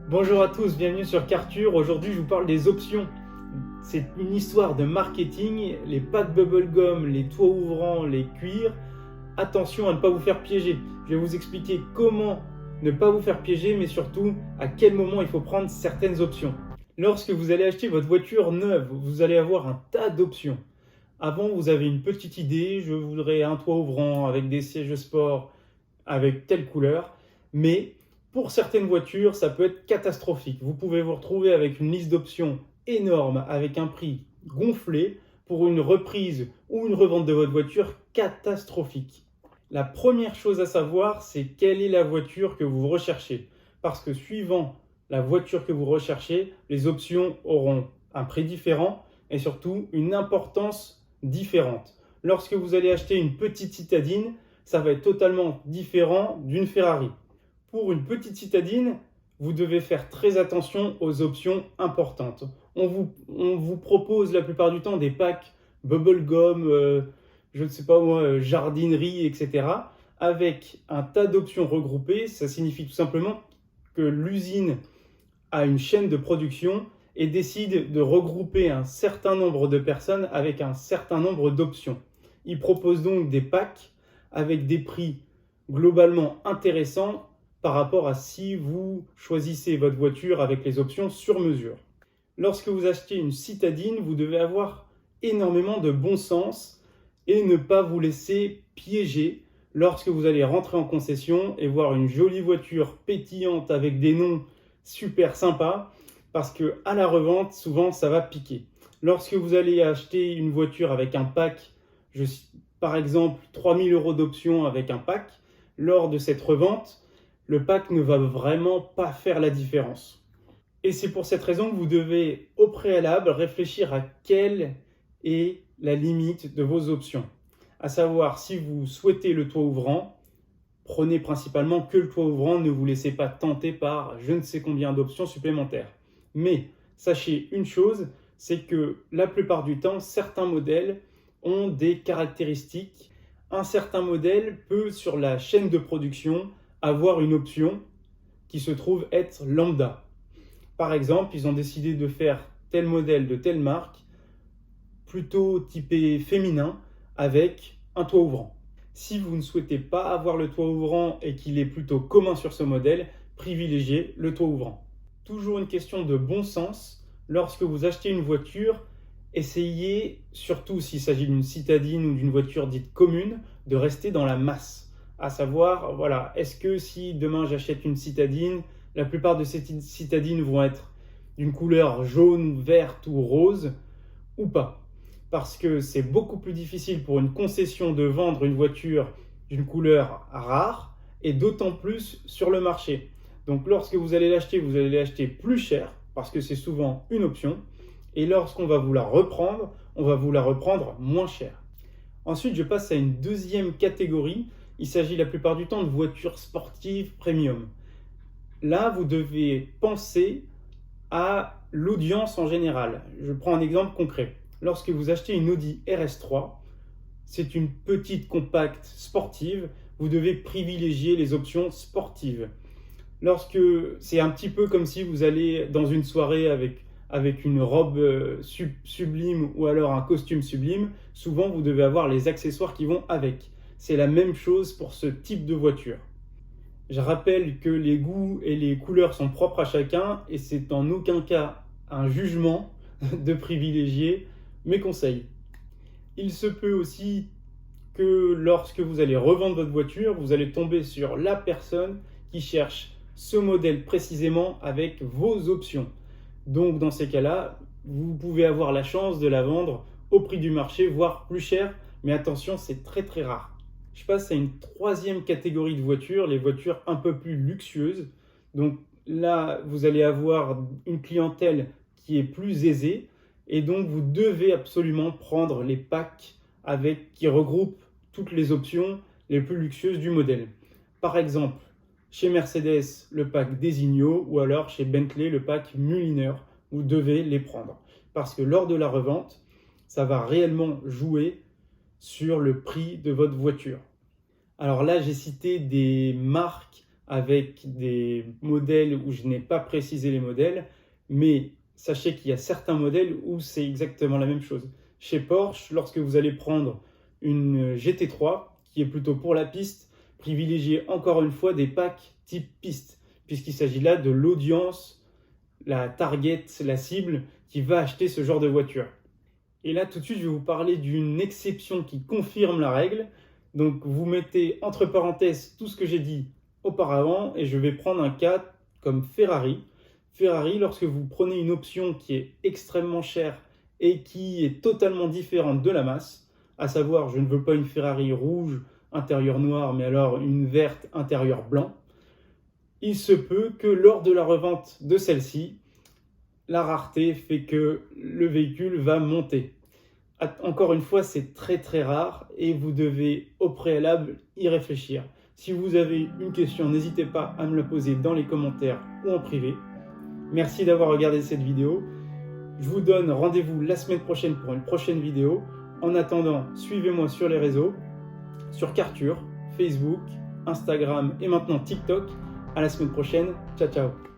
Bonjour à tous, bienvenue sur Carture. Aujourd'hui, je vous parle des options. C'est une histoire de marketing. Les packs bubblegum, les toits ouvrants, les cuirs. Attention à ne pas vous faire piéger. Je vais vous expliquer comment ne pas vous faire piéger, mais surtout à quel moment il faut prendre certaines options. Lorsque vous allez acheter votre voiture neuve, vous allez avoir un tas d'options. Avant, vous avez une petite idée, je voudrais un toit ouvrant avec des sièges sport, avec telle couleur, mais pour certaines voitures, ça peut être catastrophique. Vous pouvez vous retrouver avec une liste d'options énorme, avec un prix gonflé pour une reprise ou une revente de votre voiture catastrophique. La première chose à savoir, c'est quelle est la voiture que vous recherchez. Parce que suivant la voiture que vous recherchez, les options auront un prix différent et surtout une importance différente. Lorsque vous allez acheter une petite citadine, ça va être totalement différent d'une Ferrari. Pour une petite citadine, vous devez faire très attention aux options importantes. On vous propose la plupart du temps des packs bubblegum, je ne sais pas moi, jardinerie, etc. avec un tas d'options regroupées. Ça signifie tout simplement que l'usine a une chaîne de production et décide de regrouper un certain nombre de personnes avec un certain nombre d'options. Ils proposent donc des packs avec des prix globalement intéressants par rapport à si vous choisissez votre voiture avec les options sur mesure. Lorsque vous achetez une citadine, vous devez avoir énormément de bon sens et ne pas vous laisser piéger lorsque vous allez rentrer en concession et voir une jolie voiture pétillante avec des noms super sympas, parce que à la revente, souvent, ça va piquer. Lorsque vous allez acheter une voiture avec un pack, par exemple 3 000 € d'options avec un pack, lors de cette revente, le pack ne va vraiment pas faire la différence. Et c'est pour cette raison que vous devez au préalable réfléchir à quelle est la limite de vos options. À savoir, si vous souhaitez le toit ouvrant, prenez principalement que le toit ouvrant, ne vous laissez pas tenter par je ne sais combien d'options supplémentaires. Mais sachez une chose, c'est que la plupart du temps, certains modèles ont des caractéristiques. Un certain modèle peut, sur la chaîne de production, avoir une option qui se trouve être lambda. Par exemple, ils ont décidé de faire tel modèle de telle marque, plutôt typé féminin, avec un toit ouvrant. Si vous ne souhaitez pas avoir le toit ouvrant et qu'il est plutôt commun sur ce modèle, privilégiez le toit ouvrant. Toujours une question de bon sens, lorsque vous achetez une voiture, essayez, surtout s'il s'agit d'une citadine ou d'une voiture dite commune, de rester dans la masse. À savoir, voilà, est-ce que si demain j'achète une citadine, la plupart de ces citadines vont être d'une couleur jaune, verte ou rose, ou pas? Parce que c'est beaucoup plus difficile pour une concession de vendre une voiture d'une couleur rare, et d'autant plus sur le marché. Donc lorsque vous allez l'acheter plus cher, parce que c'est souvent une option, et lorsqu'on va vous la reprendre, on va vous la reprendre moins cher. Ensuite, je passe à une deuxième catégorie. Il s'agit la plupart du temps de voitures sportives premium. Là, vous devez penser à l'audience en général. Je prends un exemple concret. Lorsque vous achetez une Audi RS3, c'est une petite compacte sportive, vous devez privilégier les options sportives. Lorsque c'est un petit peu comme si vous allez dans une soirée avec une robe sublime ou alors un costume sublime, souvent vous devez avoir les accessoires qui vont avec. C'est la même chose pour ce type de voiture. Je rappelle que les goûts et les couleurs sont propres à chacun et c'est en aucun cas un jugement de privilégier mes conseils. Il se peut aussi que lorsque vous allez revendre votre voiture, vous allez tomber sur la personne qui cherche ce modèle précisément avec vos options. Donc dans ces cas-là, vous pouvez avoir la chance de la vendre au prix du marché, voire plus cher, mais attention, c'est très très rare. Je passe à une troisième catégorie de voitures, les voitures un peu plus luxueuses. Donc là, vous allez avoir une clientèle qui est plus aisée et donc vous devez absolument prendre les packs qui regroupent toutes les options les plus luxueuses du modèle. Par exemple, chez Mercedes, le pack Designo ou alors chez Bentley, le pack Mulliner. Vous devez les prendre parce que lors de la revente, ça va réellement jouer sur le prix de votre voiture. Alors là, j'ai cité des marques avec des modèles où je n'ai pas précisé les modèles, mais sachez qu'il y a certains modèles où c'est exactement la même chose. Chez Porsche, lorsque vous allez prendre une GT3, qui est plutôt pour la piste, privilégiez encore une fois des packs type piste, puisqu'il s'agit là de l'audience, la target, la cible qui va acheter ce genre de voiture. Et là, tout de suite, je vais vous parler d'une exception qui confirme la règle. Donc, vous mettez entre parenthèses tout ce que j'ai dit auparavant et je vais prendre un cas comme Ferrari. Ferrari, lorsque vous prenez une option qui est extrêmement chère et qui est totalement différente de la masse, à savoir, je ne veux pas une Ferrari rouge, intérieur noir, mais alors une verte, intérieur blanc, il se peut que lors de la revente de celle-ci, la rareté fait que le véhicule va monter. Encore une fois, c'est très très rare et vous devez au préalable y réfléchir. Si vous avez une question, n'hésitez pas à me la poser dans les commentaires ou en privé. Merci d'avoir regardé cette vidéo. Je vous donne rendez-vous la semaine prochaine pour une prochaine vidéo. En attendant, suivez-moi sur les réseaux, sur Karture, Facebook, Instagram et maintenant TikTok. À la semaine prochaine. Ciao, ciao.